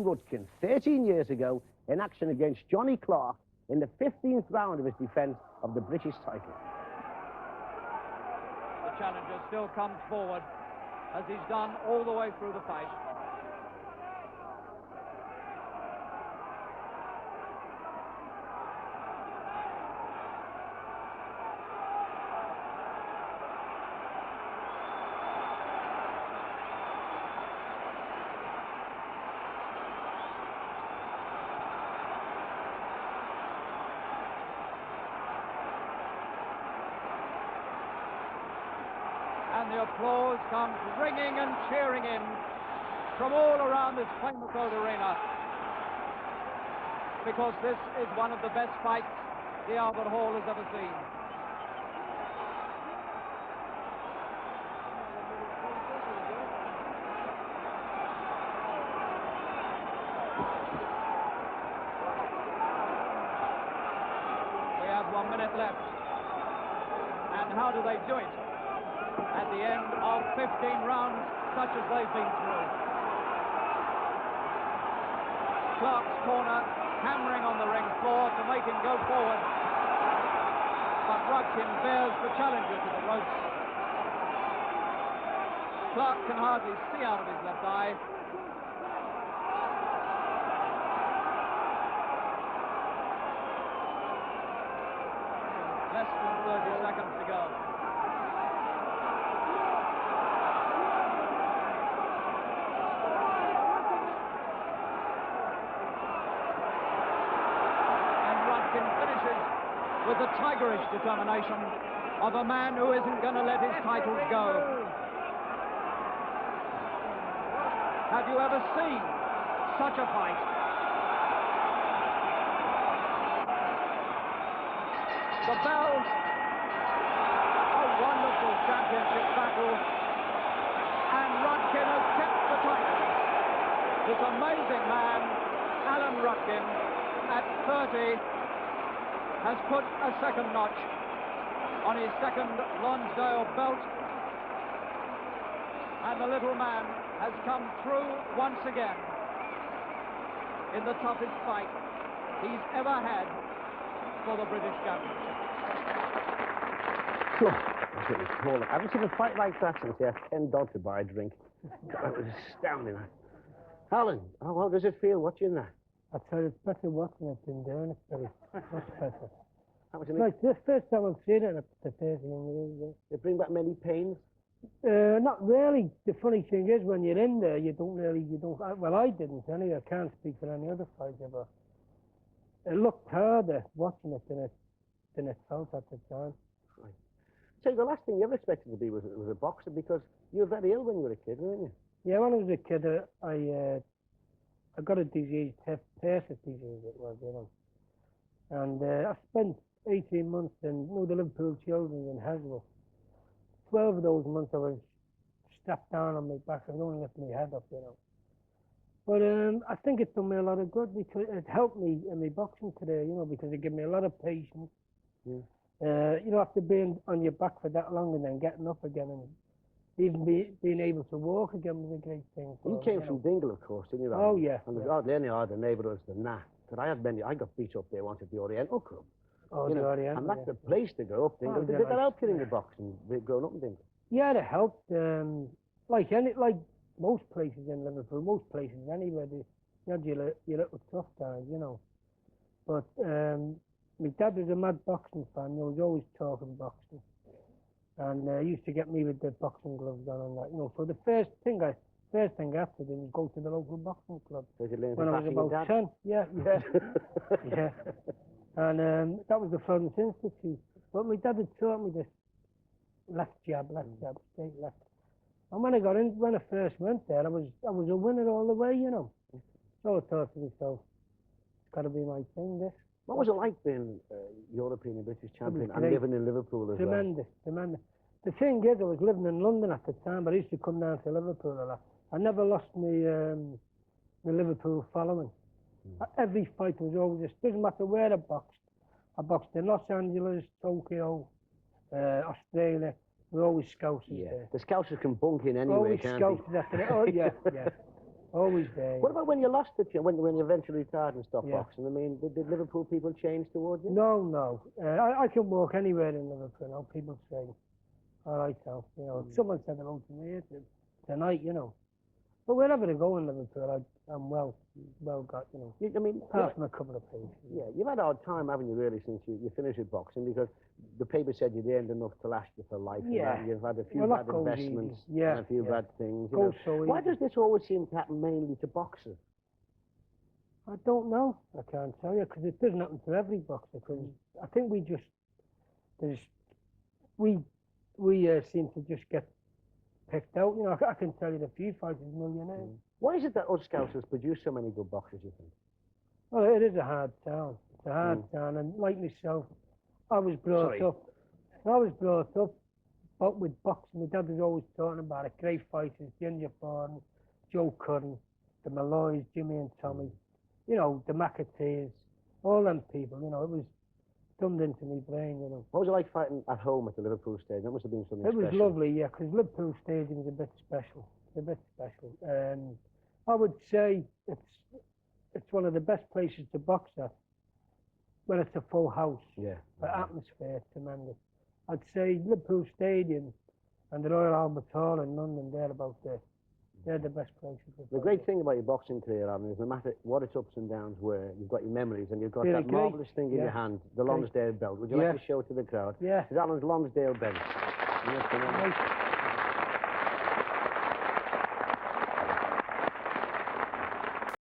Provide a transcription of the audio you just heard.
Rudkin 13 years ago in action against Johnny Clark in the 15th round of his defence of the British title. The challenger still comes forward, as he's done all the way through the fight. And the applause comes ringing and cheering in from all around this famous old arena, because this is one of the best fights the Albert Hall has ever seen. We have 1 minute left. And how do they do it? At the end of 15 rounds, such as they've been through. Clark's corner hammering on the ring floor to make him go forward. But Rudkin bears the challenger to the ropes. Clark can hardly see out of his left eye. Less than 30 seconds to go. Finishes with the tigerish determination of a man who isn't going to let his titles go. Have you ever seen such a fight? The bells. A wonderful championship battle. And Rudkin has kept the title. This amazing man, Alan Rudkin, at 30, has put a second notch on his second Lonsdale belt, and the little man has come through once again in the toughest fight he's ever had for the British Championship. I haven't seen a fight like that since he had $10 to buy a drink. That was astounding. Alan, how does it feel watching that? I tell you, it's better watching it than doing it, Billy. Much better. It's like this first time I've seen it after 13 years. Did it bring back many pains? Not really. The funny thing is, when you're in there, well, I didn't anyway. I can't speak for any other fighter, but it looked harder watching it than it felt at the time. Right. So the last thing you ever expected to be was a boxer, because you were very ill when you were a kid, weren't you? Yeah, when I was a kid, I got a disease, Persis disease it was, you know. And I spent 18 months in the Liverpool Children's in Haswell. 12 of those months I was strapped down on my back. I could only lift my head up, you know. But I think it done me a lot of good, because it helped me in my boxing today, you know, because it gave me a lot of patience. You know, after being on your back for that long and then getting up again and even being able to walk again was a great thing. You came from Dingle, of course, didn't you? Oh, yeah. And there's hardly any other neighbourhoods than that. But I got beat up there once at the Oriental Club. Oh, the Oriental. And that's the place to go up, Dingle. Did that help you in your boxing, growing up in Dingle? Yeah, it helped. Like most places in Liverpool, most places anywhere, you had your little tough guys, you know. But my dad was a mad boxing fan. He was always talking boxing. And he used to get me with the boxing gloves on and that, you know. So the first thing I after did was go to the local boxing club. When I was about 10. Yeah. Yeah. And that was the Florence Institute. But my dad had taught me this left jab, straight left. And when I first went there, I was a winner all the way, you know. So I thought to myself, it's got to be my thing, this. What was it like being European and British champion and living in Liverpool as well? Tremendous. The thing is, I was living in London at the time, but I used to come down to Liverpool a lot. I never lost my Liverpool following. Every fight was always, doesn't matter where I boxed. I boxed in Los Angeles, Tokyo, Australia. We're always Scousers there. The Scousers can bunk in anyway, always can't Scousers after it. Oh, yeah. Always there. What about when you lost it, when you eventually retired and stopped Yeah. boxing? I mean, did Liverpool people change towards you? No, no. I can walk anywhere in Liverpool. Now people say, all right, now, you know, someone said hello to me tonight, you know. But wherever I go in Liverpool, I'm well got, you know. I mean, Apart from a couple of patients. yeah, you've had a hard time, haven't you, really, since you finished with boxing, because the paper said you'd earned enough to last you for life. Yeah. And you've had a few Well, that bad goes investments easy. Yeah, and a few yeah. bad things. You Goes know. so Why easy. does this always seem to happen mainly to boxers? I don't know. I can't tell you because it doesn't happen to every boxer. Because I think we seem to just get picked out. You know, I can tell you the few fighters millionaires. Why is it that us Scousers produce so many good boxers, you think? Well, it is a hard town. It's a hard town, and like myself, I was brought up but with boxing. My dad was always talking about it. Great fighters, Ginger Borden, Joe Curran, the Malloys, Jimmy and Tommy. You know, the McAteers, all them people. You know, it was dumbed into my brain. You know. What was it like fighting at home at the Liverpool Stadium? That must have been something It was special. lovely, yeah, because Liverpool Stadium is a bit special. It's a bit special. I would say it's one of the best places to box at when it's a full house. Yeah. The atmosphere is tremendous. I'd say Liverpool Stadium and the Royal Albert Hall in London, they're the best places. The great thing about your boxing career, Alan, is no matter what its ups and downs were, you've got your memories and you've got Really that great. marvellous thing in your hand, the Lonsdale belt. Would you like to show it to the crowd? Yeah. It's Alan's Lonsdale belt. Nice.